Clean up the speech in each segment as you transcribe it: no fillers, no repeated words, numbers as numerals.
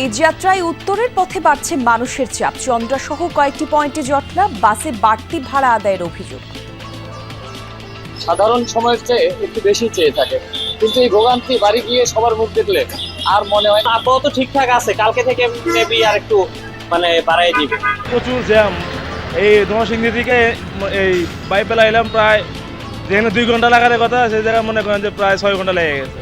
এই যাত্রায় উত্তরের পথে বাড়ছে মানুষের চাপ। চন্দ্রা সহ কয়েকটি পয়েন্টে জটলা, বাসে বাড়তি ভাড়া আদায়ের অভিযোগ। সাধারণ সময়ের চেয়ে একটু বেশি চেয়ে থাকে, কিন্তু এই ভোগান্তি বাড়ি গিয়ে সবার মুখ দেখলে আর মনে হয় আপাতত ঠিকঠাক আছে, কালকে থেকে মেবি আর একটু বাড়াই দিবে। প্রচুর জ্যাম। এই নরসিংদী থেকে এই বাইপেলা এলাম, প্রায় যেখানে 2 ঘন্টা লাগার কথা সেই জায়গায় মনে করেন যে প্রায় 6 ঘন্টা লেগে গেছে।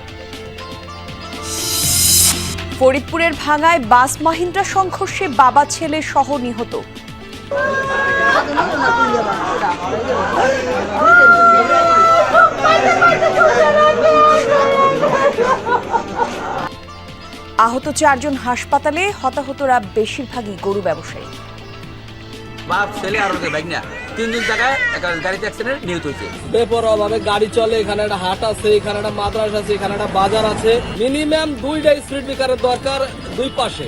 ফরিদপুরের ভাঙায় বাস মাহিন্দ্রা সংঘর্ষে বাবা ছেলে সহ নিহত। আহত 4 জন হাসপাতালে, হতাহতরা বেশিরভাগই গরু ব্যবসায়ী। বাপ ছেলে আর ওদের বাইক না 3 দিন জায়গায় গাড়িতে অ্যাক্সিডেন্ট নিহত হয়েছে। বেপরোয়াভাবে গাড়ি চলে, এখানে একটা হাট আছে, এখানে একটা মাদ্রাসা আছে, এখানে একটা বাজার আছে। মিনিমাম 2টা স্পিড ব্রেকারের দরকার 2 পাশে।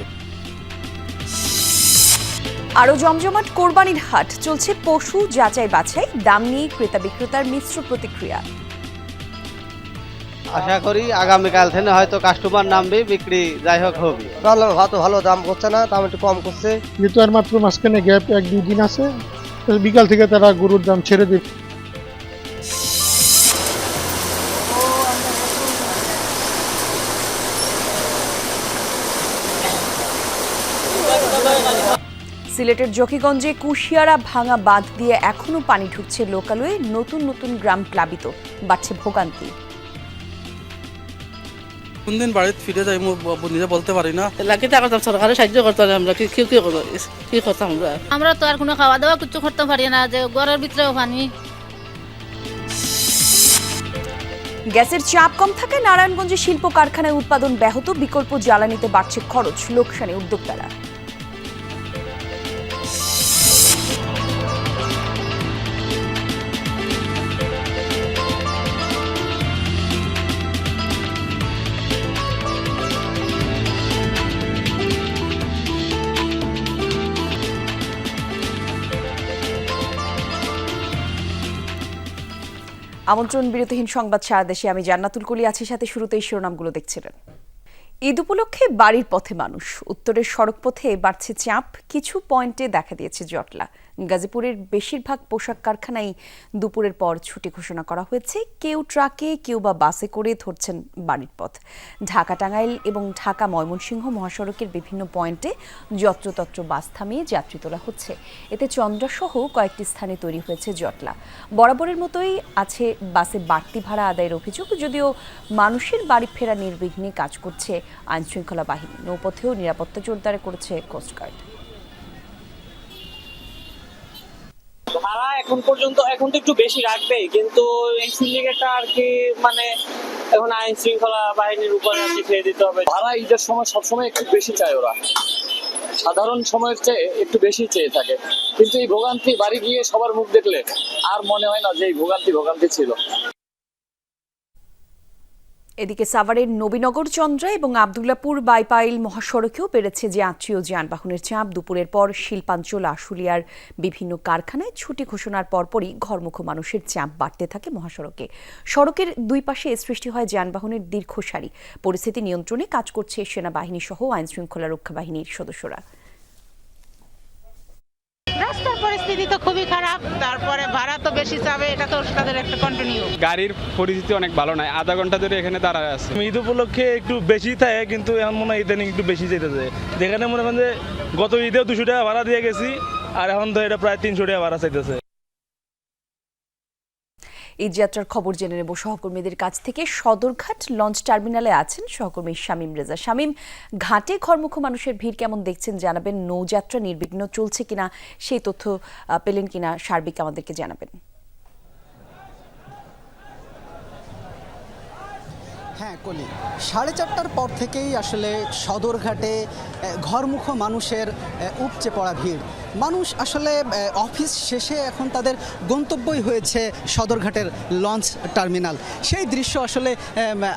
আরো জমজমাট কোরবানির হাট চলছে, পশু যাচাই বাছাই, দাম নিয়ে ক্রেতা বিক্রেতার মিশ্র প্রতিক্রিয়া। আশা করি আগামীকাল থেকে হয়তো কাস্টমার নামবে, বিক্রি যাই হোক হবে। ভালো দাম করছে না, দাম একটু কম করছে। যেহেতু আর মাত্র মাঝখানে গ্যাপ 1-2 দিন আছে, বিকাল থেকে তারা গরুর দাম ছেড়ে দেবে। সিলেটের জকিগঞ্জে কুশিয়ারা ভাঙা বাঁধ দিয়ে এখনো পানি ঢুকছে লোকালয়ে, নতুন নতুন গ্রাম প্লাবিত, বাড়ছে ভোগান্তি। কোন দিন বাড়িতে ফিরে যাই নিজে বলতে পারি না। লাগে করতাম, সরকারের সাহায্য করতে হবে। আমরা কি করতাম? আমরা তো আর কোনো খাওয়া দাওয়া কিছু করতে পারি না, যে ঘরের ভিতরেও পানি। গ্যাসের চাপ কম থাকায় নারায়ণগঞ্জে শিল্প কারখানায় উৎপাদন ব্যাহত, বিকল্প জ্বালানিতে বাড়ছে খরচ, লোকসানে উদ্যোক্তারা। আমন্ত্রণ বিরতিহীন সংবাদ সারা দেশে, আমি জান্নাতুল কলি আছি সাথে। শুরুতেই শিরোনামগুলো দেখছিলেন। ঈদ উপলক্ষে বাড়ির পথে মানুষ, উত্তরের সড়ক পথে বাড়ছে চাপ, কিছু পয়েন্টে দেখা দিয়েছে জটলা। গাজীপুরের বেশিরভাগ পোশাক কারখানায় দুপুরের পর ছুটি ঘোষণা করা হয়েছে, কেউ ট্রাকে কেউ বা বাসে করে ধরছেন বাড়ির পথ। ঢাকা টাঙ্গাইল এবং ঢাকা ময়মনসিংহ মহাসড়কের বিভিন্ন পয়েন্টে যত্রতত্র বাস থামিয়ে যাত্রী তোলা হচ্ছে। এতে চন্দ্রা সহ কয়েকটি স্থানে তৈরি হয়েছে জটলা। বরাবরের মতোই আছে বাসে বাড়তি ভাড়া আদায়ের অভিযোগ, যদিও মানুষের বাড়ি ফেরা নির্বিঘ্নে কাজ করছে আইনশৃঙ্খলা বাহিনী। নৌপথেও নিরাপত্তা জোরদার করেছে কোস্টগার্ড। ভাড়া এখন তো একটু বেশি রাখবে, কিন্তু এই সিন্ডিকেটটা আর কি এখন আইন শৃঙ্খলা বাহিনীর উপরে আর কি ছেড়ে দিতে হবে। ভাড়া ঈদের সময় সবসময় একটু বেশি চায় ওরা, সাধারণ সময়ের চেয়ে একটু বেশি চেয়ে থাকে, কিন্তু এই ভোগান্তি বাড়ি গিয়ে সবার মুখ দেখলে আর মনে হয় না যে এই ভোগান্তি ছিল। এদিকে সাভারের নবীনগর চন্দ্রা এবং আবদুল্লাপুর বাইপাইল মহাসড়কেও বেড়েছে যাত্রী ও যানবাহনের চাপ। দুপুরের পর শিল্পাঞ্চল আশুলিয়ার বিভিন্ন কারখানায় ছুটি ঘোষণার পরপরই ঘরমুখো মানুষের চাপ বাড়তে থাকে মহাসড়কে। সড়কের 2 পাশে সৃষ্টি হয় যানবাহনের দীর্ঘ সারি। পরিস্থিতি নিয়ন্ত্রণে কাজ করছে সেনাবাহিনী সহ আইনশৃঙ্খলা রক্ষা বাহিনীর সদস্যরা। রাস্তার পরিস্থিতি তো খুবই খারাপ, তারপরে ভাড়া তো বেশি চাবে, এটা তো তাদের একটা কন্টিনিউ। গাড়ির পরিস্থিতি অনেক ভালো নয়, আধা ঘন্টা ধরে এখানে দাঁড়ায় আছে। ঈদ উপলক্ষে একটু বেশি থাকে, কিন্তু এখন মনে হয় ইদানিং একটু বেশি যেতেছে। যেখানে মনে করেন যে গত ঈদেও 200 টাকা ভাড়া দিয়ে গেছি, আর এখন তো এটা প্রায় 300 টাকা ভাড়া চাইতেছে। এই যাত্রার খবর জেনে নেব সহকর্মীদের কাছ থেকে। সদরঘাট লঞ্চ টার্মিনালে আছেন সহকর্মী শামীম রেজা। শামীম, ঘাটে ঘরমুখো মানুষের ভিড় কেমন দেখছেন জানাবেন, নৌযাত্রা নির্বিঘ্ন চলছে কিনা সেই তথ্য পেলেন কিনা সার্বিক আমাদেরকে জানাবেন। হ্যাঁ কলি, 4:30টার পর থেকেই আসলে সদরঘাটে ঘরমুখো মানুষের উপচে পড়া ভিড়। মানুষ আসলে অফিস শেষে এখন তাদের গন্তব্যই হয়েছে সদরঘাটের লঞ্চ টার্মিনাল। সেই দৃশ্য আসলে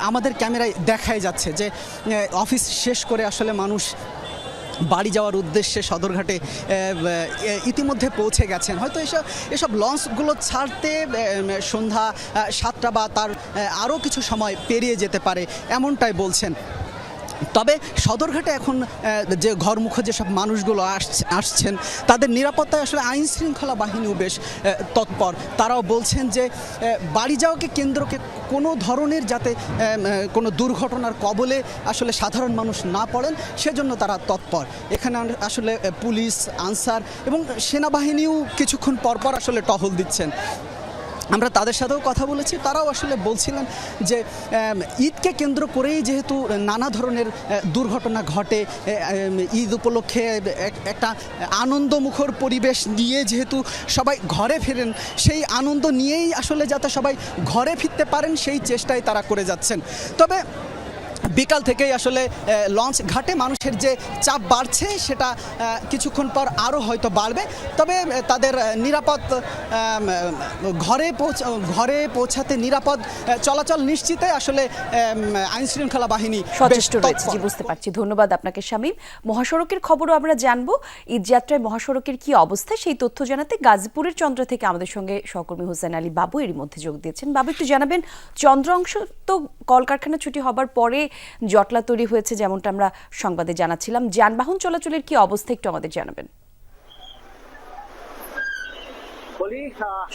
আমাদের ক্যামেরায় দেখাই যাচ্ছে যে অফিস শেষ করে আসলে মানুষ বাড়ি যাওয়ার উদ্দেশ্যে সদরঘাটে ইতিমধ্যে পৌঁছে গেছেন। হয়তো এসব লঞ্চগুলো ছাড়তে সন্ধ্যা 7টা বা তার আরও কিছু সময় পেরিয়ে যেতে পারে, এমনটাই বলছেন। তবে সদরঘাটে এখন যে ঘরমুখো যেসব মানুষগুলো আসছেন তাদের নিরাপত্তায় আসলে আইন শৃঙ্খলা বাহিনীও বেশ তৎপর। তারাও বলছেন যে বাড়ি যাওয়াকে কেন্দ্রকে কোনো ধরনের যাতে কোনো দুর্ঘটনার কবলে আসলে সাধারণ মানুষ না পড়েন সেজন্য তারা তৎপর। এখানে আসলে পুলিশ, আনসার এবং সেনাবাহিনীও কিছুক্ষণ পরপর আসলে টহল দিচ্ছেন। আমরা তাদের সাথেও কথা বলেছি, তারাও আসলে বলছিলেন যে ঈদকে কেন্দ্র করেই যেহেতু নানা ধরনের দুর্ঘটনা ঘটে, ঈদ উপলক্ষে একটা আনন্দমুখর পরিবেশ নিয়ে যেহেতু সবাই ঘরে ফেরেন, সেই আনন্দ নিয়েই আসলে যাতে সবাই ঘরে ফিরতে পারেন সেই চেষ্টাই তারা করে যাচ্ছেন। তবে বিকাল থেকেই আসলে লঞ্চ ঘাটে মানুষের যে চাপ বাড়ছে সেটা কিছুক্ষণ পর আরও হয়তো বাড়বে। তবে তাদের নিরাপদ ঘরে পৌঁছাতে নিরাপদ চলাচল নিশ্চিতে আসলে আইন শৃঙ্খলা বাহিনী সচেষ্ট রয়েছে। জি, বুঝতে পারছি। ধন্যবাদ আপনাকে শামীম। মহাসড়কের খবরও আমরা জানবো। ঈদযাত্রায় মহাসড়কের কি অবস্থা সেই তথ্য জানাতে গাজীপুরের চন্দ্রা থেকে আমাদের সঙ্গে সহকর্মী হোসেন আলী বাবু এরই মধ্যে যোগ দিয়েছেন। বাবু, একটু জানাবেন, চন্দ্র অংশ তো কলকারখানা ছুটি হবার পরে জটলা তৈরি হয়েছে যেমনটা আমরা সংবাদে জানাচ্ছিলাম, যানবাহন চলাচলের কি অবস্থা একটু আমাদের জানাবেন।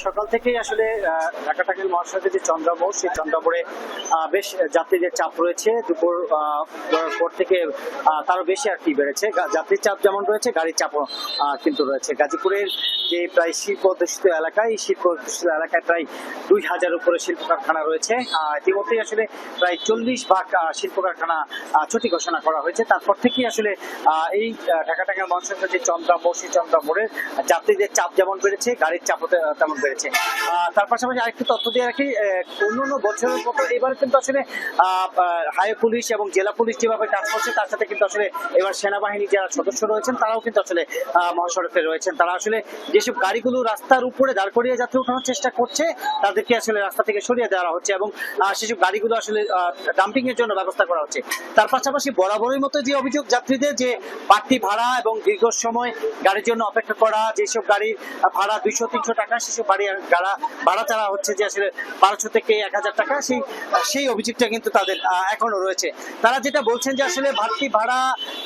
সকাল থেকেই আসলে ঢাকা টাঙ্গাইল মহাসড়কের যে চন্দ্রা মোড়, সেই চন্দ্রা মোড়ে বেশ যাত্রীদের চাপ রয়েছে। দুপুর পর থেকে তারও বেশি আর কি বেড়েছে। যাত্রীর চাপ যেমন রয়েছে, গাড়ির চাপও কিন্তু রয়েছে। গাজীপুরের যে প্রায় শিল্প অধ্যুষিত এলাকায়, এই শিল্প অধ্যুষিত এলাকায় প্রায় 2000 উপরে শিল্প কারখানা রয়েছে। ইতিমধ্যেই আসলে প্রায় 40 ভাগ শিল্প কারখানা ছুটি ঘোষণা করা হয়েছে। তারপর থেকেই আসলে এই ঢাকা টাঙ্গাইল মহাসড়কের যে চন্দ্রা মোড়, সেই চন্দ্রা মোড়ের যাত্রীদের চাপ যেমন বেড়েছে, গাড়ির চাপ তেমন বেড়েছে। তার পাশাপাশি আরেকটু তথ্য দিয়ে রাখি, অন্যান্য বছরের মতো এবার কিন্তু আসলে হাই পুলিশ এবং জেলা পুলিশ যেভাবে কাজ করছে তার সাথে কিন্তু আসলে এবার সেনাবাহিনী যারা সদস্য রয়েছেন তারাও কিন্তু আসলে মহাসড়কে রয়েছেন। তারা আসলে যেসব গাড়িগুলো রাস্তার উপরে দাঁড় করিয়ে যাত্রী উঠানোর চেষ্টা করছে তাদেরকে আসলে রাস্তা থেকে সরিয়ে দেওয়া হচ্ছে এবং সেসব গাড়িগুলো আসলে ডাম্পিং এর জন্য ব্যবস্থা করা হচ্ছে। তার পাশাপাশি বরাবরের মতো যে অভিযোগ যাত্রীদের যে বাড়তি ভাড়া এবং দীর্ঘ সময় গাড়ির জন্য অপেক্ষা করা, যেসব গাড়ির ভাড়া 200-300 টাকা, সেসব ভাড়া চাওয়া হচ্ছে যে আসলে 1200 থেকে 1000 টাকা, সেই অভিযোগটা কিন্তু তাদের এখনো রয়েছে। তারা যেটা বলছেন যে আসলে বাড়তি ভাড়া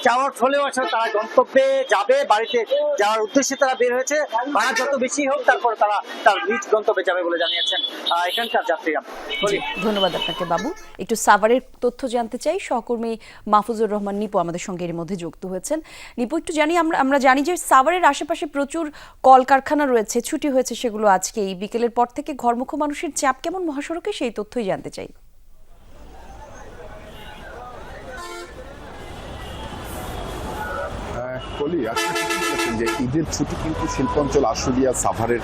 চাওয়ার ফলেও আসলে তারা গন্তব্যে যাবে, বাড়িতে যাওয়ার উদ্দেশ্যে তারা বের হয়েছে। ভাড়া যত বেশি হোক তারপর তারা তার নিজ গন্তব্যে যাবে বলে জানিয়েছেন এখানকার যাত্রীরা। ধন্যবাদ আপনাকে বাবু। একটু সাভারের তথ্য জানতে চাই। সহকর্মী মাহফুজুর রহমান নিপু আমাদের সঙ্গে এর মধ্যে যুক্ত হয়েছেন। নিপু, একটু জানি, আমরা জানি যে সাভারের আশেপাশে প্রচুর কলকারখানা রয়েছে, ছুটি হয়েছে সেগুলো আজকে। এই বিকেলের পর থেকে ঘরমুখো মানুষের চাপ কেমন মহাসড়কে সেই তথ্যই জানতে চাই। যে ঈদের ছুটি কিন্তু শিল্পাঞ্চল আশুলিয়া, সাভারের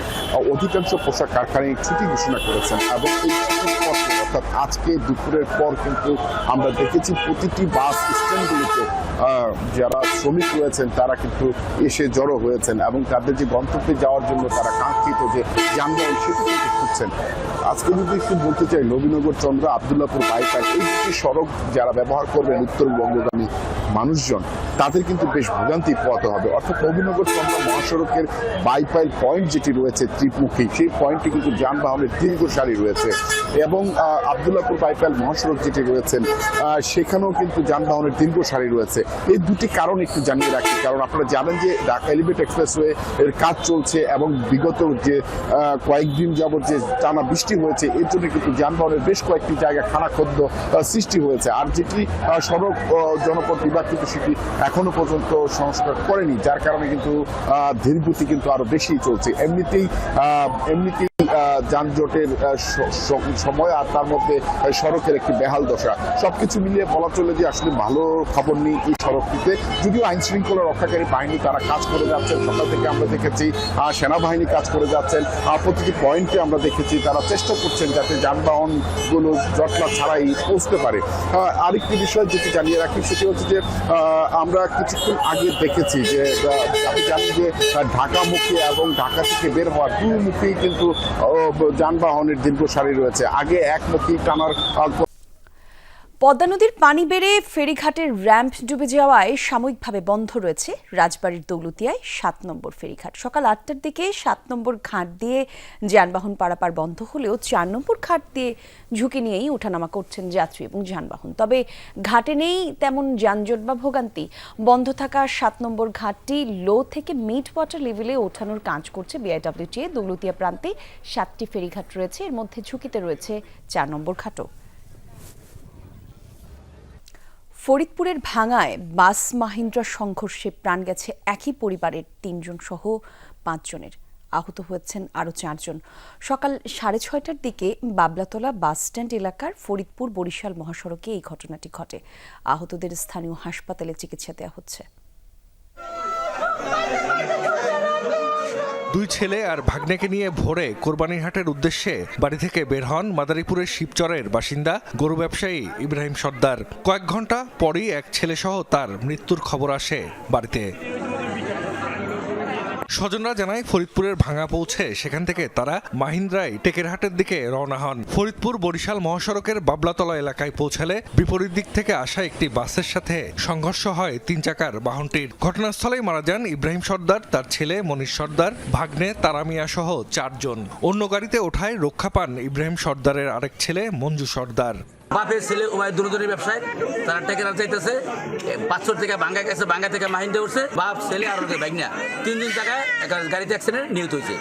অধিকাংশ পোশাক কারখানায় ছুটি ঘোষণা করেছেন এবং এই ছুটির পর অর্থাৎ আজকে দুপুরের পর কিন্তু আমরা দেখেছি প্রতিটি বাস স্ট্যান্ডগুলিতে যারা শ্রমিক রয়েছেন তারা কিন্তু এসে জড়ো হয়েছেন এবং তাদের যে গন্তব্যে যাওয়ার জন্য তারা কাঙ্ক্ষিত যে যানবাহন সেটা কিন্তু খুঁজছেন। আজকে যদি একটু বলতে চাই, নবীনগর চন্দ্র আবদুল্লাপুর বাইপাস, এই দুটি সড়ক যারা ব্যবহার করবেন উত্তরবঙ্গগামী মানুষজন তাদের কিন্তু বেশ ভোগান্তি পোহাতে হবে। অর্থাৎ নবীনগর চন্দ্র মহাসড়কের বাইপাইল পয়েন্ট যেটি রয়েছে ত্রিমুখী, সেই পয়েন্টে কিন্তু যানবাহনের দীর্ঘ সারি রয়েছে এবং আবদুল্লাপুর বাইপাইল মহাসড়ক যেটি রয়েছেন সেখানেও কিন্তু যানবাহনের দীর্ঘ সারি রয়েছে। এই দুটি কারণ একটু জানিয়ে রাখি, কারণ আপনারা জানেন যে ঢাকা এলিভেটেড এক্সপ্রেসওয়ে এর কাজ চলছে এবং বিগত যে কয়েকদিন যাবত যে টানা বৃষ্টি হয়েছে এর জন্য কিন্তু যানবাহনের বেশ কয়েকটি জায়গায় খানাখদ্য সৃষ্টি হয়েছে। আর যেটি সড়ক জনপদ বিভাগ কিন্তু সেটি এখনো পর্যন্ত সংস্কার করেনি, যার কারণে কিন্তু ধীরগতি কিন্তু আরো বেশি চলছে। এমনিতেই যানজটের সময় আর তার মধ্যে সড়কের একটি বেহাল দশা, সবকিছু মিলিয়ে বলা চলে যে আসলে ভালো খবর নেই এই সড়কটিতে। যদিও আইন শৃঙ্খলা রক্ষাকারী বাহিনী তারা কাজ করে যাচ্ছেন, সকাল থেকে আমরা দেখেছি সেনাবাহিনী কাজ করে যাচ্ছেন, প্রতিটি পয়েন্টে আমরা দেখেছি তারা চেষ্টা করছেন যাতে যানবাহনগুলো জটলা ছাড়াই পৌঁছতে পারে। আরেকটি বিষয় যেটি জানিয়ে রাখি সেটি হচ্ছে যে আমরা কিছুক্ষণ আগে দেখেছি যে আপনি জানেন যে ঢাকামুখী এবং ঢাকা থেকে বের হওয়া দুমুখী কিন্তু যানবাহনের দীর্ঘ সারি রয়েছে। আগে একমুখী টানার পদ্মা নদীর পানি বেড়ে ফেরিঘাটের র্যাম্প ডুবে যাওয়ায় সাময়িকভাবে বন্ধ রয়েছে রাজবাড়ীর দৌলতিয়ায় ৭ নম্বর ফেরিঘাট। সকাল ৮টার দিকে ৭ নম্বর ঘাট দিয়ে যানবাহন পারাপার বন্ধ হলেও ৪ নম্বর ঘাট দিয়ে ঝুঁকি নিয়েই ওঠানামা করছেন যাত্রী এবং যানবাহন। তবে ঘাটে নেই তেমন যানজট বা ভোগান্তি। বন্ধ থাকা ৭ নম্বর ঘাটটি লো থেকে মিড ওয়াটার লেভেলে ওঠানোর কাজ করছে বিআইডব্লিউটিএ। দৌলতিয়া প্রান্তে ৭টি ফেরিঘাট রয়েছে, এর মধ্যে ঝুঁকিতে রয়েছে ৪ নম্বর ঘাটও। ফরিদপুরের ভাঙায় বাস মাহিন্দ্রা সংঘর্ষে প্রাণ গেছে একই পরিবারের ৩ জন সহ ৫ জনের। আহত হয়েছেন আরও ৪ জন। সকাল ৬:৩০টার দিকে বাবলাতলা বাস স্ট্যান্ড এলাকার ফরিদপুর বরিশাল মহাসড়কে এই ঘটনাটি ঘটে। আহতদের স্থানীয় হাসপাতালে চিকিৎসা দেওয়া হচ্ছে। 2 ছেলে আর ভাগ্নেকে নিয়ে ভোরে কোরবানির হাটের উদ্দেশ্যে বাড়ি থেকে বের হন মাদারীপুরের শিবচরের বাসিন্দা গরু ব্যবসায়ী ইব্রাহিম সর্দার। কয়েক ঘন্টা পরই এক ছেলেসহ তার মৃত্যুর খবর আসে বাড়িতে। স্বজনরা জানায় ফরিদপুরের ভাঙা পৌঁছে সেখান থেকে তারা মাহিন্দ্রায় টেকেরহাটের দিকে রওনা হন। ফরিদপুর বরিশাল মহাসড়কের বাবলাতলা এলাকায় পৌঁছালে বিপরীত দিক থেকে আসা একটি বাসের সাথে সংঘর্ষ হয় 3 চাকার বাহনটির। ঘটনাস্থলেই মারা যান ইব্রাহিম সর্দার, তার ছেলে মনীষ সর্দার, ভাগ্নে তারামিয়া সহ 4 জন। অন্য গাড়িতে ওঠায় রক্ষা পান ইব্রাহিম সর্দারের আরেক ছেলে মঞ্জু সর্দার। বাপের ছেলে উভয় দুজনের ব্যবসায়, তারা টেকেরা চাইতেছে। 500 থেকে ভাঙ্গা গেছে, ভাঙ্গা থেকে মাহিন্দা উঠছে। বাপ ছেলে আর বাইক না 3 দিন জায়গায় গাড়িতে অ্যাক্সিডেন্ট নিহত হয়েছে।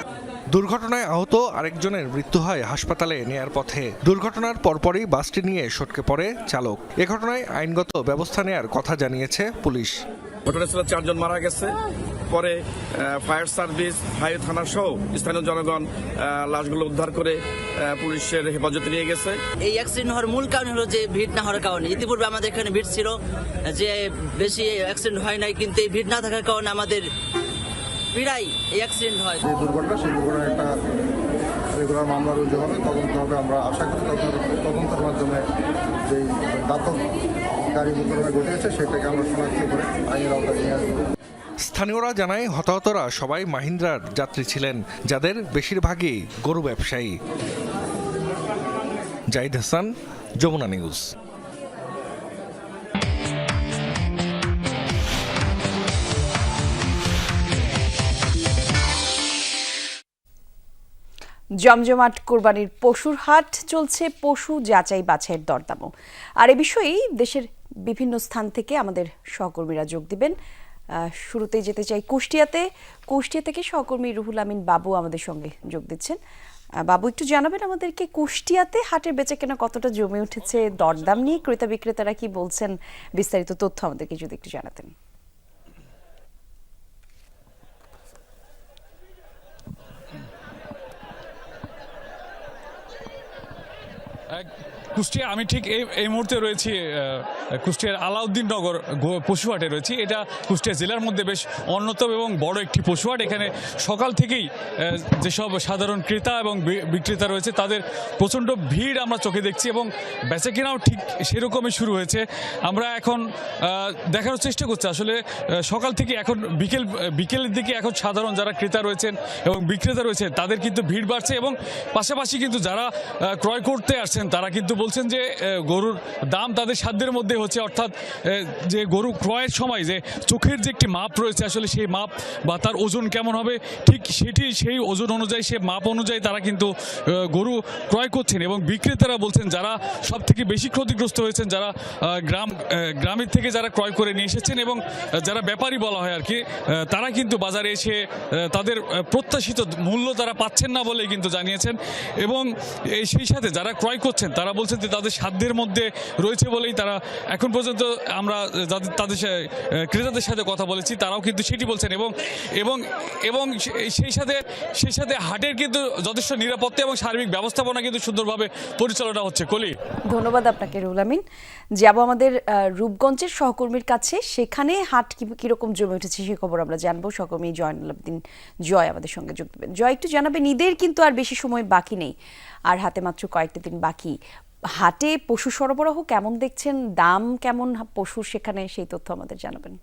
দুর্ঘটনায় আহত আরেকজনের মৃত্যু হয় হাসপাতালে নেয়ার পথে। দুর্ঘটনার পরপরই বাসটি নিয়ে সটকে পড়ে চালক। এ ঘটনায় আইনগত ব্যবস্থা নেয়ার কথা জানিয়েছে পুলিশ। ঘটনাস্থলে 4 জন মারা গেছে। পরে ফায়ার সার্ভিস, হাইওয়ে থানা সহ স্থানীয় জনগণ লাশগুলো উদ্ধার করে পুলিশের হেফাজতে নিয়ে গেছে। এই অ্যাক্সিডেন্ট হওয়ার মূল কারণ হলো যে ভিড় না হওয়ার কারণে। ইতিপূর্বে আমাদের এখানে ভিড় ছিল, যে বেশি অ্যাক্সিডেন্ট হয় নাই, কিন্তু এই ভিড় না থাকার কারণে আমাদের প্রায় এই অ্যাক্সিডেন্ট হয়। যে দুর্ঘটনা, সেই দুর্ঘটনা একটা রেগুলার মামলা রুজু হবে, তদন্ত হবে। আমরা আশা করি তদন্তের মাধ্যমে যেই ঘাতক গাড়ি দুর্ঘটনা ঘটেছে সেটাকে আমরা শনাক্ত করে আইনের আওতায় নিয়ে আসবো। স্থানীয়রা জানায় হতাহতরা সবাই মাহিন্দ্রার যাত্রী ছিলেন, যাদের বেশিরভাগই গরু ব্যবসায়ী। জাহিদ হাসান, যমুনা নিউজ। জমজমাট কোরবানির পশুর হাট চলছে, পশু যাচাই বাছাইয়ের দরদামও। আর এ বিষয়েই দেশের বিভিন্ন স্থান থেকে আমাদের সহকর্মীরা যোগ দিবেন। শুরুতেই যেতে চাই কুষ্টিয়া থেকে সহকর্মী রুহুল আমিন বাবু আমাদের সঙ্গে যোগ দিচ্ছেন। বাবু, একটু জানাবেন আমাদেরকে কুষ্টিয়াতে হাটের বেচাকেনা কতটা জমে উঠেছে, দরদাম নিয়ে ক্রেতা বিক্রেতারা কি বলছেন, বিস্তারিত তথ্য আমাদেরকে যদি একটু জানাতেন। কুষ্টিয়া, আমি ঠিক এই মুহূর্তে রয়েছি কুষ্টিয়ার আলাউদ্দিন নগর পশুহাটে রয়েছি। এটা কুষ্টিয়া জেলার মধ্যে বেশ অন্যতম এবং বড় একটি পশুহাট। এখানে সকাল থেকেই যেসব সাধারণ ক্রেতা এবং বিক্রেতা রয়েছে তাদের প্রচণ্ড ভিড় আমরা চোখে দেখছি এবং বেচাকেনাও ঠিক সেরকমই শুরু হয়েছে। আমরা এখন দেখার চেষ্টা করছি আসলে সকাল থেকে এখন বিকেলের দিকে এখন সাধারণ যারা ক্রেতা রয়েছেন এবং বিক্রেতা রয়েছেন তাদের কিন্তু ভিড় বাড়ছে এবং পাশাপাশি কিন্তু যারা ক্রয় করতে আসছেন তারা কিন্তু বলছেন যে গরুর দাম তাদের সাধ্যের মধ্যে হচ্ছে। অর্থাৎ যে গরু ক্রয়ের সময় যে চোখের যে একটি মাপ রয়েছে, আসলে সেই মাপ বা তার ওজন কেমন হবে ঠিক সেই ওজন অনুযায়ী, সে মাপ অনুযায়ী তারা কিন্তু গরু ক্রয় করছেন। এবং বিক্রেতারা বলছেন যারা সব থেকে বেশি ক্ষতিগ্রস্ত হয়েছেন, যারা গ্রামের থেকে যারা ক্রয় করে নিয়ে এসেছেন এবং যারা ব্যাপারী বলা হয় আর কি, তারা কিন্তু বাজারে এসে তাদের প্রত্যাশিত মূল্য তারা পাচ্ছেন না বলেই কিন্তু জানিয়েছেন। এবং সেই সাথে যারা ক্রয় করছেন তারা বলছেন যে তাদের সাধ্যের মধ্যে রয়েছে বলেই তারা এখন পর্যন্ত আমরা তাদের ক্রেতাদের সাথে কথা বলেছি তারাও কিন্তু সেটি বলছেন। এবং সেই সাথে হাটের কিন্তু যথেষ্ট নিরাপত্তা এবং সার্বিক ব্যবস্থাপনা কিন্তু সুন্দরভাবে পরিচালনা হচ্ছে। কলি, ধন্যবাদ আপনাকে রুহুল আমিন। যাব আমাদের রূপগঞ্জের সহকর্মীর কাছে, সেখানে হাট কিরকম জমে উঠেছে সেই খবর আমরা জানবো। সহকর্মী জয় আমাদের সঙ্গে যোগ দেবেন। জয়, একটু জানাবেন, ঈদের কিন্তু আর বেশি সময় বাকি নেই, আর হাতে মাত্র কয়েকটা দিন বাকি। হাটে পশু সরবরাহ কেমন দেখছেন, দাম কেমন পশুর সেখানে, সেই তথ্য আমাদের জানাবেন।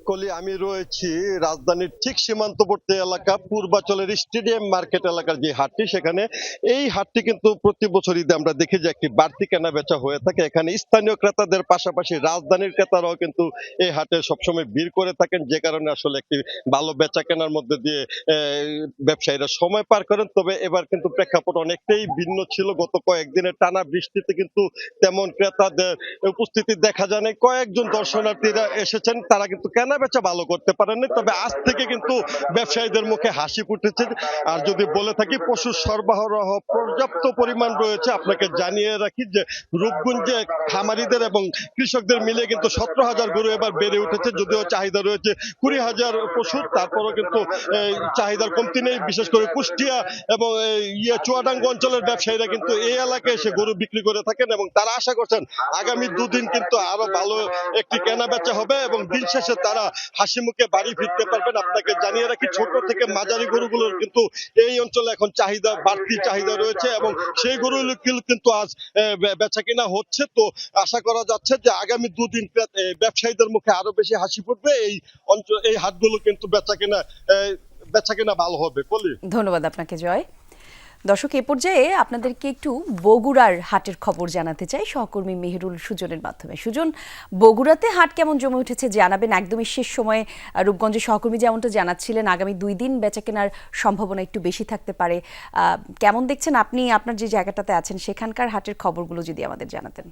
কলি আমি রয়েছি রাজধানীর ঠিক সীমান্তবর্তী এলাকা পূর্বাচলের স্টেডিয়াম মার্কেট এলাকার যে হাটটি, সেখানে এই হাটটি কিন্তু প্রতি বছর ঈদে আমরা দেখি যে একটি বাড়তি কেনা বেচা হয়ে থাকে। এখানে স্থানীয় ক্রেতাদের পাশাপাশি রাজধানীর ক্রেতারাও কিন্তু এই হাটে সবসময় ভিড় করে থাকেন, যে কারণে আসলে একটি ভালো বেচা কেনার মধ্যে দিয়ে ব্যবসায়ীরা সময় পার করেন। তবে এবার কিন্তু প্রেক্ষাপট অনেকটাই ভিন্ন ছিল। গত কয়েকদিনের টানা বৃষ্টিতে কিন্তু তেমন ক্রেতাদের উপস্থিতি দেখা যায় না। কয়েকজন দর্শনার্থীরা এসেছেন, তারা কিন্তু কেনা বেচা ভালো করতে পারেননি। তবে আজ থেকে কিন্তু ব্যবসায়ীদের মুখে হাসি ফুটেছে। আর যদি বলে থাকি পশুর সরবরাহ পর্যাপ্ত পরিমাণ রয়েছে, আপনাকে জানিয়ে রাখি যে রূপগঞ্জে খামারিদের এবং কৃষকদের মিলে কিন্তু 17,000 গরু এবার বেড়ে উঠেছে। যদিও চাহিদা রয়েছে 20,000 পশুর, তারপরেও কিন্তু চাহিদার কমতি নেই। বিশেষ করে কুষ্টিয়া এবং চুয়াডাঙ্গা অঞ্চলের ব্যবসায়ীরা কিন্তু এই এলাকায় এসে গরু বিক্রি করে থাকেন এবং তারা আশা করছেন আগামী দুদিন কিন্তু আরো ভালো একটি কেনা বেচা হবে এবং দিন শেষে তারা হাসি মুখে বাড়ি ফিরতে পারবেন। আপনাকে জানিয়ে রাখি ছোট থেকে মাঝারি গরুগুলোর কিন্তু এই অঞ্চলে এখন চাহিদা, বাড়তি চাহিদা রয়েছে এবং সেই গরুগুলো কিন্তু আজ বেচা কিনা হচ্ছে। তো আশা করা যাচ্ছে যে আগামী দুদিন ব্যবসায়ীদের মুখে আরো বেশি হাসি ফুটবে। এই অঞ্চল, এই হাটগুলো কিন্তু বেচা কিনা ভালো হবে। বলি ধন্যবাদ আপনাকে জয়। দর্শক, এ পর্যায়ে আপনাদেরকে একটু বগুড়ার হাটের খবর জানাতে চাই সহকর্মী মেহেরুল সুজনের মাধ্যমে। সুজন, বগুড়াতে হাট কেমন জমে উঠেছে জানাবেন। একদমই শেষ সময়ে রূপগঞ্জের সহকর্মী যেমনটা জানাচ্ছিলেন, আগামী 2 দিন বেচা কেনার সম্ভাবনা একটু বেশি থাকতে পারে। কেমন দেখছেন আপনি আপনার যে জায়গাটাতে আছেন সেখানকার হাটের খবরগুলো যদি আমাদের জানাতেন।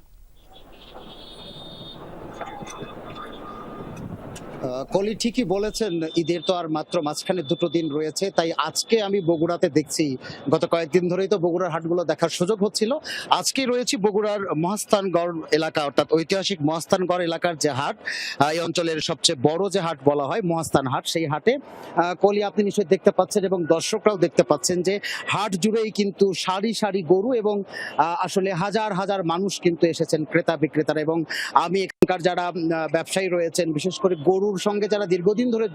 কলি ঠিকই বলেছেন, ঈদের তো আর মাত্র মাঝখানে 2 দিন রয়েছে, তাই আজকে আমি বগুড়াতে দেখছি। গত কয়েকদিন ধরেই তো বগুড়ার হাটগুলো দেখার সুযোগ হচ্ছিল। আজকে রয়েছি বগুড়ার মহাস্থানগড় এলাকা, অর্থাৎ ঐতিহাসিক মহাস্থানগড় এলাকার যে হাট, এই অঞ্চলের সবচেয়ে বড় যে হাট বলা হয় মহাস্থান হাট, সেই হাটে কলি আপনি নিশ্চয়ই দেখতে পাচ্ছেন এবং দর্শকরাও দেখতে পাচ্ছেন যে হাট জুড়েই কিন্তু সারি সারি গরু এবং আসলে হাজার হাজার মানুষ কিন্তু এসেছেন, ক্রেতা বিক্রেতারা। এবং আমি এখানকার যারা ব্যবসায়ী রয়েছেন, বিশেষ করে গরুর সঙ্গে যারা দীর্ঘদিন ধরে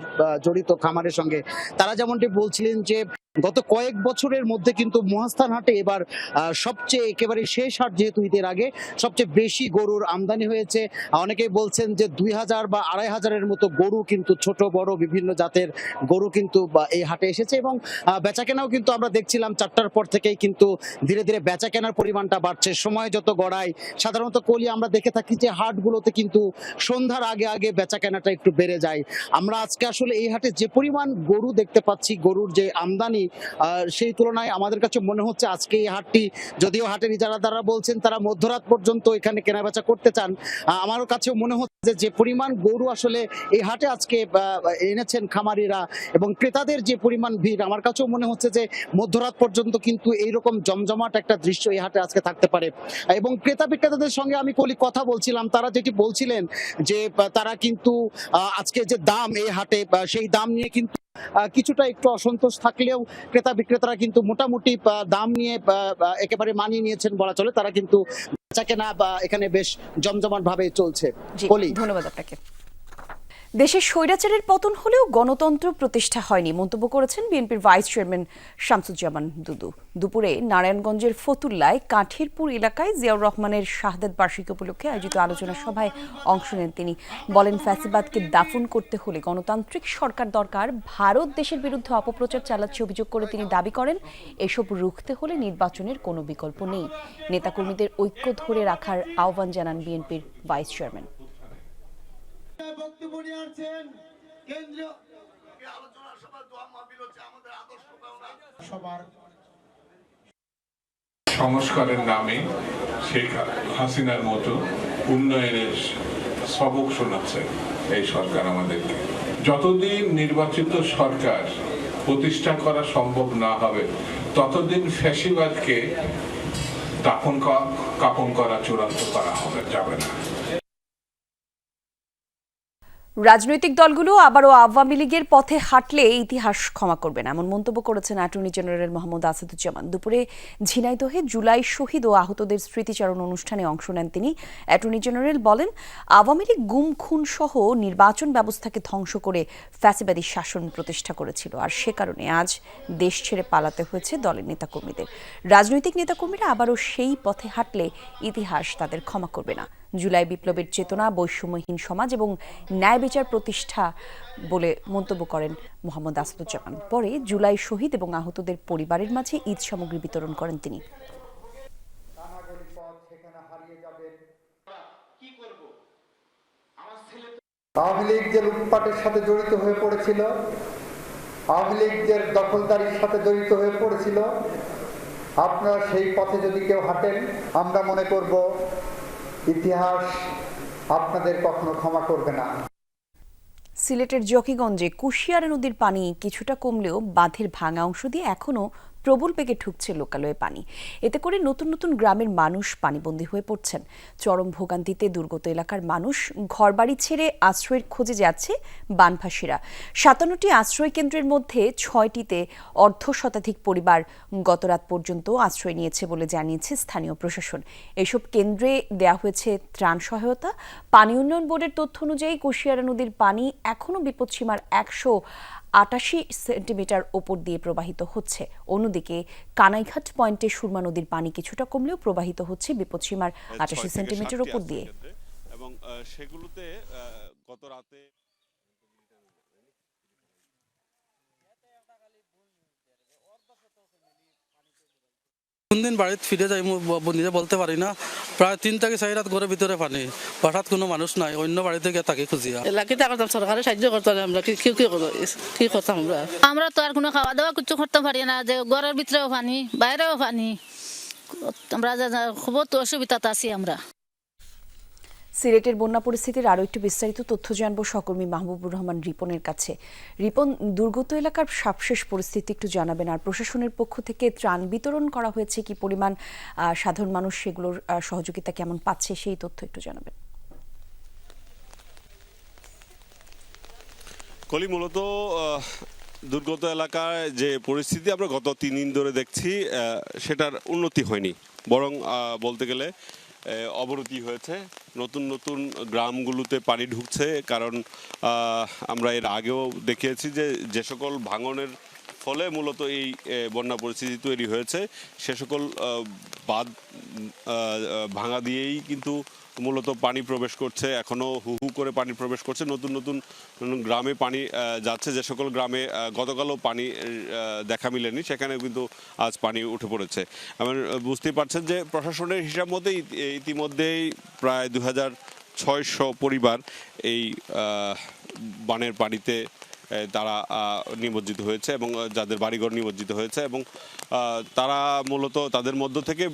জড়িত খামারের সঙ্গে, তারা যেমনটি বলছিলেন যে গত কয়েক বছরের মধ্যে কিন্তু মহাস্থান হাটে এবার সবচেয়ে একেবারে শেষ হাট, যেহেতু ঈদের আগে সবচেয়ে বেশি গরুর আমদানি হয়েছে। অনেকেই বলছেন যে 2,000 বা 2,500-এর মতো গরু কিন্তু ছোট বড় বিভিন্ন জাতের গরু কিন্তু এই হাটে এসেছে এবং বেচাকেনাও কিন্তু আমরা দেখছিলাম 4টার পর থেকেই কিন্তু ধীরে ধীরে বেচাকেনার পরিমাণটা বাড়ছে। সময় যত গড়ায় সাধারণত কলি আমরা দেখে থাকি যে হাটগুলোতে কিন্তু সন্ধ্যার আগে আগে বেচাকেনাটা একটু বেড়ে যায়। আমরা আজকে আসলে এই হাটে যে পরিমাণ গরু দেখতে পাচ্ছি, গরুর যে আমদানি, সেই তুলনায় আমাদের কাছে মনে হচ্ছে আজকে এই হাটটি, যদিও হাটের ইজারাদাররা বলছেন তারা মধ্যরাত পর্যন্ত এখানে কেনাবেচা করতে চান, আমার কাছেও মনে হচ্ছে যে পরিমাণ গরু আসলে এই হাটে আজকে এনেছেন খামারিরা এবং ক্রেতাদের যে পরিমাণ ভিড়, আমার কাছেও মনে হচ্ছে যে মধ্যরাত পর্যন্ত কিন্তু এইরকম জমজমাট একটা দৃশ্য এই হাটে আজকে থাকতে পারে। এবং ক্রেতা বিক্রেতাদের সঙ্গে আমি কথা বলছিলাম, তারা যেটি বলছিলেন যে তারা কিন্তু আজকে যে দাম এই হাটে, সেই দাম নিয়ে কিন্তু কিছুটা একটু অসন্তোষ থাকলেও ক্রেতা বিক্রেতারা কিন্তু মোটামুটি দাম নিয়ে একেবারে মানিয়ে নিয়েছেন বলা চলে। তারা কিন্তু বেচাকেনা এখানে বেশ জমজমাট ভাবে চলছে। ধন্যবাদ আপনাকে। দেশের স্বৈরাচারের পতন হলেও গণতন্ত্র প্রতিষ্ঠা হয়নি মন্তব্য করেছেন বিএনপির ভাইস চেয়ারম্যান শামসুজ্জামান দুদু। দুপুরে নারায়ণগঞ্জের ফতুল্লায় কাঠিরপুর এলাকায় জিয়াউর রহমানের শাহাদাত বার্ষিকী উপলক্ষে আয়োজিত আলোচনা সভায় অংশ নেন তিনি। বলেন, ফ্যাসিবাদকে দাফন করতে হলে গণতান্ত্রিক সরকার দরকার। ভারত দেশের বিরুদ্ধে অপপ্রচার চালাচ্ছে অভিযোগ করে তিনি দাবি করেন, এসব রুখতে হলে নির্বাচনের কোনো বিকল্প নেই। নেতাকর্মীদের ঐক্য ধরে রাখার আহ্বান জানান বিএনপির ভাইস চেয়ারম্যান। বক্তব্য নিয়ে আসছেন কেন্দ্রীয় আলোচনা সভা দোয়া মাহফিল হচ্ছে আমাদের আদর্শ সবার সংস্কারের নামে শেখ হাসিনার মতো উন্নয়নের সবক শোনাচ্ছে এই সরকার আমাদেরকে। যতদিন নির্বাচিত সরকার প্রতিষ্ঠা করা সম্ভব না হবে ততদিন ফ্যাসিবাদকে দাফন কাফন করা চূড়ান্ত করা যাবে না। রাজনৈতিক দলগুলো আবারও আওয়ামী লীগের পথে হাঁটলে ইতিহাস ক্ষমা করবে না, এমন মন্তব্য করেছেন অ্যাটর্নি জেনারেল মোহাম্মদ আসাদুজ্জামান। দুপুরে ঝিনাইদহে জুলাই শহীদ ও আহতদের স্মৃতিচারণ অনুষ্ঠানে অংশ নেন তিনি। অ্যাটর্নি জেনারেল বলেন, আওয়ামী লীগ গুম খুন সহ নির্বাচন ব্যবস্থাকে ধ্বংস করে ফ্যাসিবাদী শাসন প্রতিষ্ঠা করেছিল, আর সে কারণে আজ দেশ ছেড়ে পালাতে হয়েছে দলের নেতাকর্মীদের। রাজনৈতিক নেতাকর্মীরা আবারও সেই পথে হাঁটলে ইতিহাস তাদের ক্ষমা করবে না। জুলাই বিপ্লবের চেতনা বৈষম্যহীন সমাজ এবং ন্যায় বিচার প্রতিষ্ঠা বলে মন্তব্য করেন মোহাম্মদ আসাদুজ্জামান। পরে জুলাই শহীদ এবং আহতদের পরিবারের মাঝে ঈদ সামগ্রী বিতরণ করেন তিনি। আওয়ামী লীগ যে লুটপাটের সাথে জড়িত হয়ে পড়েছিল, আওয়ামী লীগ যে দখলদারির সাথে জড়িত হয়ে পড়েছিল, আপনারা সেই পথে যদি কেউ হাঁটেন, আমরা মনে করব ইতিহাস আপনাদের কখনো ক্ষমা করবে না। সিলেটের জকিগঞ্জে কুশিয়ারা নদীর পানি কিছুটা কমলেও বাঁধের ভাঙা অংশ দিয়ে এখনও প্রবল বেগে ঢুকছে লোকালয়ে পানি। এতে করে নতুন নতুন গ্রামের মানুষ পানিবন্দী হয়ে পড়ছেন। চরম ভোগান্তিতে দুর্গত এলাকার মানুষ ঘরবাড়ি ছেড়ে আশ্রয়ের খোঁজে যাচ্ছে বানভাসীরা। 57টি আশ্রয় কেন্দ্রের মধ্যে 6টিতে অর্ধশতাধিক পরিবার গতরাত পর্যন্ত আশ্রয় নিয়েছে বলে জানিয়েছে স্থানীয় প্রশাসন। এসব কেন্দ্রে দেয়া হয়েছে ত্রাণ সহায়তা। পানি উন্নয়ন বোর্ডের তথ্য অনুযায়ী কুশিয়ারা নদীর পানি এখনও বিপদসীমার 188 সেন্টিমিটার ওপর দিয়ে প্রবাহিত হচ্ছে। অন্যদিকে কানাইঘাট পয়েন্টে সুরমা নদীর পানি কিছুটা কমলেও প্রবাহিত হচ্ছে বিপদসীমার 88 সেন্টিমিটার ওপর দিয়ে। এবং সেগুলোতে গত রাতে কোন দিন বাড়িতে ফিরে যাই নিজে বলতে পারি না। প্রায় 3 থেকে 4 রাত ঘরের ভিতরে পানি, বাসাত কোনো মানুষ নাই, অন্য বাড়ি থেকে তাকে খুঁজিয়া এলাকাতে করতাম, সরকারের সাহায্য করতাম। আমরা কি করতাম? আমরা তো আর কোনো খাওয়া দাওয়া কিছু করতে পারি না, যে ঘরের ভিতরেও পানি, বাইরেও পানি। আমরা খুব অসুবিধাতে আছি আমরা। সিলেটের বন্যা পরিস্থিতির আরও একটু বিস্তারিত তথ্য জানবো সহকর্মী মাহবুবুর রহমান রিপনের কাছে। রিপন, দুর্গত এলাকার সবশেষ পরিস্থিতি একটু জানাবেন, আর প্রশাসনের পক্ষ থেকে ত্রাণ বিতরণ করা হয়েছে কি পরিমাণ, সাধারণ মানুষ সেগুলোর সহযোগিতা কেমন পাচ্ছে সেই তথ্য একটু জানাবেন। কলি, মূলত দুর্গত এলাকায় যে পরিস্থিতি আমরা গত 3 দিন ধরে দেখছি সেটার উন্নতি হয়নি, বরং বলতে গেলে অবনতি হয়েছে। নতুন নতুন গ্রামগুলোতে পানি ঢুকছে, কারণ আমরা এর আগেও দেখিয়েছি যে সকল ভাঙনের ফলে মূলত এই বন্যা পরিস্থিতি তৈরি হয়েছে, সে সকল বাঁধ ভাঙা দিয়েই কিন্তু মূলত পানি প্রবেশ করছে। এখনও হু হু করে পানি প্রবেশ করছে, নতুন নতুন গ্রামে পানি যাচ্ছে। যে সকল গ্রামে গতকালও পানি দেখা মিলেনি, সেখানে কিন্তু আজ পানি উঠে পড়েছে। আমার বুঝতেই পারছেন যে প্রশাসনের হিসাব মতে ইতিমধ্যেই প্রায় 2600 পরিবার এই বানের পানিতে তারা নিমজ্জিত হয়েছে এবং যাদের বাড়িঘর নিমজ্জিত হয়েছে, এবং তারা মূলত তাদের মধ্য থেকে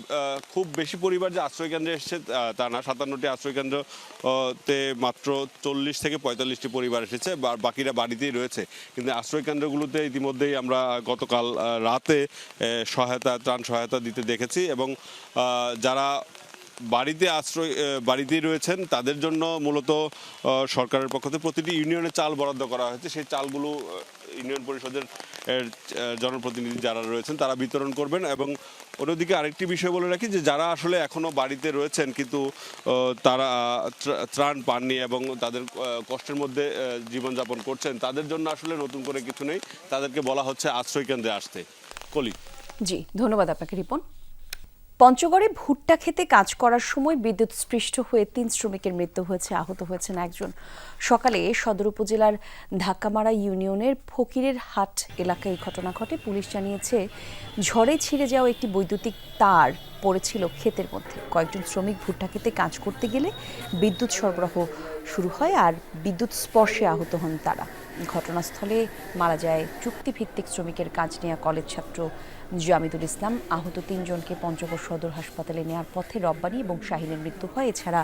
খুব বেশি পরিবার যে আশ্রয়কেন্দ্রে এসেছে তা না। 57টি আশ্রয়কেন্দ্রতে মাত্র 40 থেকে 45টি পরিবার এসেছে, বাকিরা বাড়িতেই রয়েছে। কিন্তু আশ্রয়কেন্দ্রগুলোতে ইতিমধ্যেই আমরা গতকাল রাতে ত্রাণ সহায়তা দিতে দেখেছি, এবং যারা বাড়িতেই রয়েছেন তাদের জন্য মূলত সরকারের পক্ষ থেকে প্রতিটি ইউনিয়নে চাল বরাদ্দ করা হয়েছে। সেই চালগুলো ইউনিয়ন পরিষদের জনপ্রতিনিধি যারা রয়েছেন তারা বিতরণ করবেন। এবং অন্যদিকে আরেকটি বিষয় বলে রাখি যে যারা আসলে এখনো বাড়িতে রয়েছেন কিন্তু তারা ত্রাণ পাননি এবং তাদের কষ্টের মধ্যে জীবনযাপন করছেন, তাদের জন্য আসলে নতুন করে কিছু নেই, তাদেরকে বলা হচ্ছে আশ্রয় কেন্দ্রে আসতে। কলি, জি ধন্যবাদ আপনাকে রিপন। পঞ্চগড়ে ভুট্টা খেতে কাজ করার সময় বিদ্যুৎ স্পৃষ্ট হয়ে 3 শ্রমিকের মৃত্যু হয়েছে, আহত হয়েছেন একজন। সকালে সদর উপজেলার ধাক্কামারা ইউনিয়নের ফকিরের হাট এলাকায় এই ঘটনা ঘটে। পুলিশ জানিয়েছে ঝড়ে ছিঁড়ে যাওয়া একটি বৈদ্যুতিক তার পড়েছিল ক্ষেতের মধ্যে। কয়েকজন শ্রমিক ভুট্টা খেতে কাজ করতে গেলে বিদ্যুৎ সরবরাহ শুরু হয়, আর বিদ্যুৎ স্পর্শে আহত হন তারা। ঘটনাস্থলে মারা যায় চুক্তিভিত্তিক শ্রমিকের কাজ নেওয়া কলেজ ছাত্র জামিদুল ইসলাম। আহত 3 জনকে পঞ্চগড় সদর হাসপাতালে নেওয়ার পথে রব্বানী এবং শাহিনের মৃত্যু হয়। এছাড়া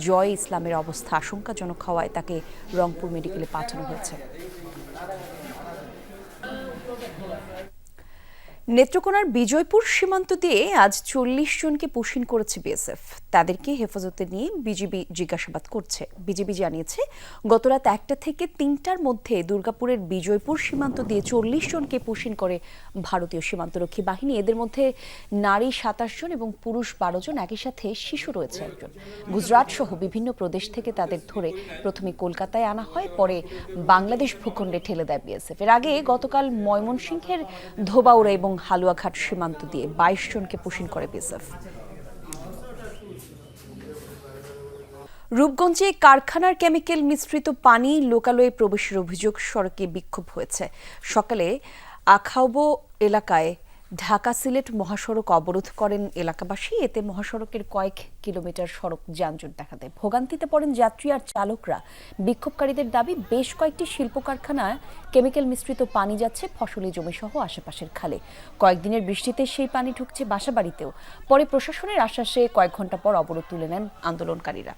জয় ইসলামের অবস্থা আশঙ্কাজনক হওয়ায় তাকে রংপুর মেডিকেলে পাঠানো হয়েছে। নেত্রকোনার বিজয়পুর সীমান্ত দিয়ে আজ 40 জনকে পুশিন করেছে বিএসএফ। তাদেরকে হেফাজতে নিয়ে বিজিবি জিজ্ঞাসাবাদ করছে। বিজিবি জানিয়েছে গতরাত 1টা থেকে 3টার মধ্যে দুর্গাপুরের বিজয়পুর সীমান্ত দিয়ে 40 জনকে পুশিন করে ভারতীয় সীমান্তরক্ষী বাহিনী। এদের মধ্যে নারী 27 জন এবং পুরুষ 12 জন, একই সাথে শিশু রয়েছে একজন। গুজরাট সহ বিভিন্ন প্রদেশ থেকে তাদের ধরে প্রথমে কলকাতায় আনা হয়, পরে বাংলাদেশ ভূখণ্ডে ঠেলে দেয় বিএসএফ। এর আগে গতকাল ময়মনসিংহের ধোবাউড়া এবং হালুয়াঘাট সীমান্ত দিয়ে 22 জনকে পুশিন করে বিএসএফ। রূপগঞ্জে কারখানার কেমিক্যাল মিশ্রিত পানি লোকালয়ে প্রবেশের অভিযোগ, সড়কে বিক্ষোভ হয়েছে। সকালে আখাউবো এলাকায় ঢাকা সিলেট মহাসড়ক অবরোধ করেন এলাকাবাসী। এতে মহাসড়কের কয়েক কিলোমিটার সড়ক যানজট দেখা দেয়। ভোগান্তিতে পড়েন যাত্রী আর চালকরা। বিক্ষোভকারীদের দাবি, বেশ কয়েকটি শিল্প কারখানায় কেমিক্যাল মিশ্রিত পানি যাচ্ছে ফসলি জমি সহ আশেপাশের খালে। কয়েকদিনের বৃষ্টিতে সেই পানি ঢুকছে বাসাবাড়িতেও। পরে প্রশাসনের আশ্বাসে কয়েক ঘন্টা পর অবরোধ তুলে নেন আন্দোলনকারীরা।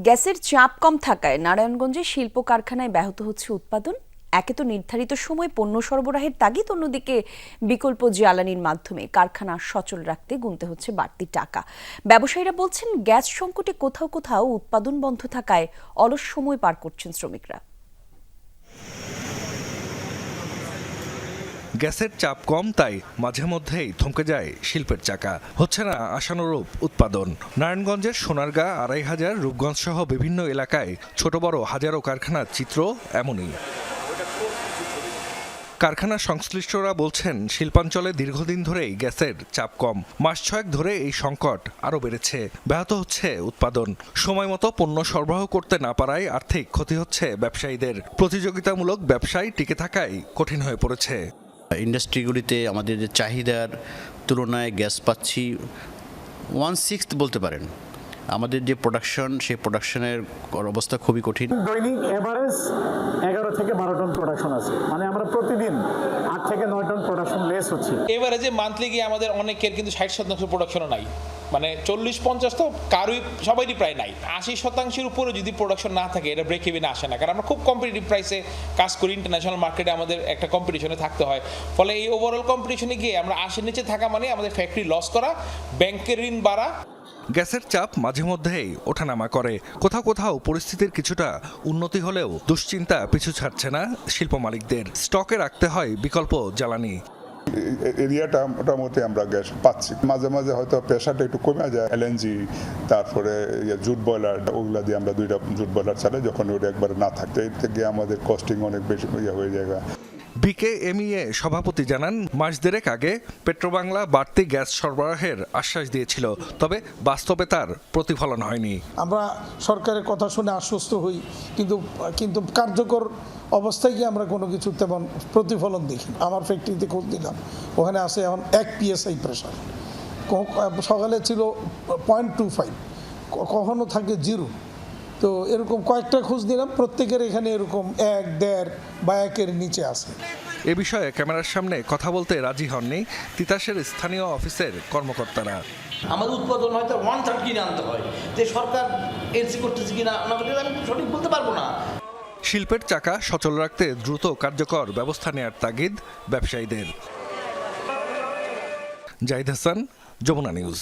গ্যাসের চাপ কম থাকায় নারায়ণগঞ্জে শিল্প কারখানায় ব্যাহত হচ্ছে উৎপাদন। একে তো নির্ধারিত সময় পণ্য সরবরাহের তাগিদ, অন্যদিকে বিকল্প জ্বালানির মাধ্যমে কারখানা সচল রাখতে গুনতে হচ্ছে বাড়তি টাকা। ব্যবসায়ীরা বলছেন, গ্যাস সংকটে কোথাও কোথাও উৎপাদন বন্ধ থাকায় অলস সময় পার করছেন শ্রমিকরা। গ্যাসের চাপ কম, তাই মাঝে মধ্যেই থমকে যায় শিল্পের চাকা। হচ্ছে না আশানুরূপ উৎপাদন। নারায়ণগঞ্জের সোনারগাঁ, ২৫০০, রূপগঞ্জ সহ বিভিন্ন এলাকায় ছোট বড় হাজারো কারখানার চিত্র এমনই। কারখানা সংশ্লিষ্টরা বলছেন, শিল্পাঞ্চলে দীর্ঘদিন ধরেই গ্যাসের চাপ কম। মাস ৬ ধরে এই সংকট আরও বেড়েছে। ব্যাহত হচ্ছে উৎপাদন। সময় মতো পণ্য সরবরাহ করতে না পারায় আর্থিক ক্ষতি হচ্ছে ব্যবসায়ীদের। প্রতিযোগিতামূলক ব্যবসায় টিকে থাকাই কঠিন হয়ে পড়েছে। ইন্ডাস্ট্রিগুলিতে আমাদের যে চাহিদার তুলনায় গ্যাস পাচ্ছি 1/6 বলতে পারেন। আমাদের যে প্রোডাকশন, সেই প্রোডাকশনের অবস্থা খুবই কঠিন। দৈনিক এভারেজ ১১ থেকে ১২ টন প্রোডাকশন আছে, মানে আমরা প্রতিদিন ৮ থেকে ৯ টন প্রোডাকশন লেস হচ্ছে। এভারেজে মান্থলি গিয়ে আমাদের অনেকের কিন্তু ৬০% প্রোডাকশনও নাই, মানে ৪০-৫০ তো কারোই, সবারই প্রায় নাই। ৮০% উপরে যদি প্রোডাকশন না থাকে, এটা ব্রেক ইভেনে আসে না, কারণ আমরা খুব কম্পিটিটিভ প্রাইসে কাজ করি। ইন্টারন্যাশনাল মার্কেটে আমাদের একটা কম্পিটিশনে থাকতে হয়। ফলে এই ওভারঅল কম্পিটিশনে গিয়ে আমরা ৮০-র নিচে থাকা মানে আমাদের ফ্যাক্টরি লস করা, ব্যাংকের ঋণ বাড়া। গ্যাসের চাপ মাঝে মধ্যেই ওঠানামা করে। কোথাও কোথাও পরিস্থিতির কিছুটা উন্নতি হলেও দুশ্চিন্তা পিছু ছাড়ছে না শিল্প মালিকদের। স্টকে রাখতে হয় বিকল্প জ্বালানি। এরিয়াটা মোটামুটি আমরা গ্যাস পাচ্ছি। মাঝে মাঝে হয়তো প্রেশারটা একটু কমে যায়। এলএনজি, তারপরে জুট বয়লার, ওগুলা দিয়ে আমরা 2টা জুট বয়লার চালাই। যখন ওটা একবার না থাকতে, এর থেকে আমাদের কস্টিং অনেক বেশি হয়ে যায়। বিকেএমইএ সভাপতি জানান, মাস দেড়েক আগে পেট্রোবাংলা বাড়তি গ্যাস সরবরাহের আশ্বাস দিয়েছিল, তবে বাস্তবে তার প্রতিফলন হয়নি। আমরা সরকারের কথা শুনে আশ্বস্ত হই, কিন্তু কার্যকর অবস্থায় গিয়ে আমরা কোনো কিছু তেমন প্রতিফলন দেখি। আমার ফ্যাক্টরিতে খোঁজ দিলাম, ওখানে আছে এখন 1 PSI প্রেশার। সকালে ছিল 0.25, কখনো থাকে 0। তো এরকম কয়েকটা খোঁজ দিলাম, প্রত্যেকের এখানে এরকম 1, 1.5 বা 1-এর নিচে আছে। এ বিষয়ে ক্যামেরার সামনে কথা বলতে রাজি হননি তিতাসের স্থানীয় অফিসের কর্মকর্তারা। আমাদের উৎপাদন হয়তো 1/3 কিনে আনতে হয়, যে সরকার এলসি করতেছে কিনা না করলে আমি সঠিক বলতে পারবো না। শিল্পের চাকা সচল রাখতে দ্রুত কার্যকর ব্যবস্থা নেওয়ার তাগিদ ব্যবসায়ীদের। জাহিদ হাসান, যমুনা নিউজ।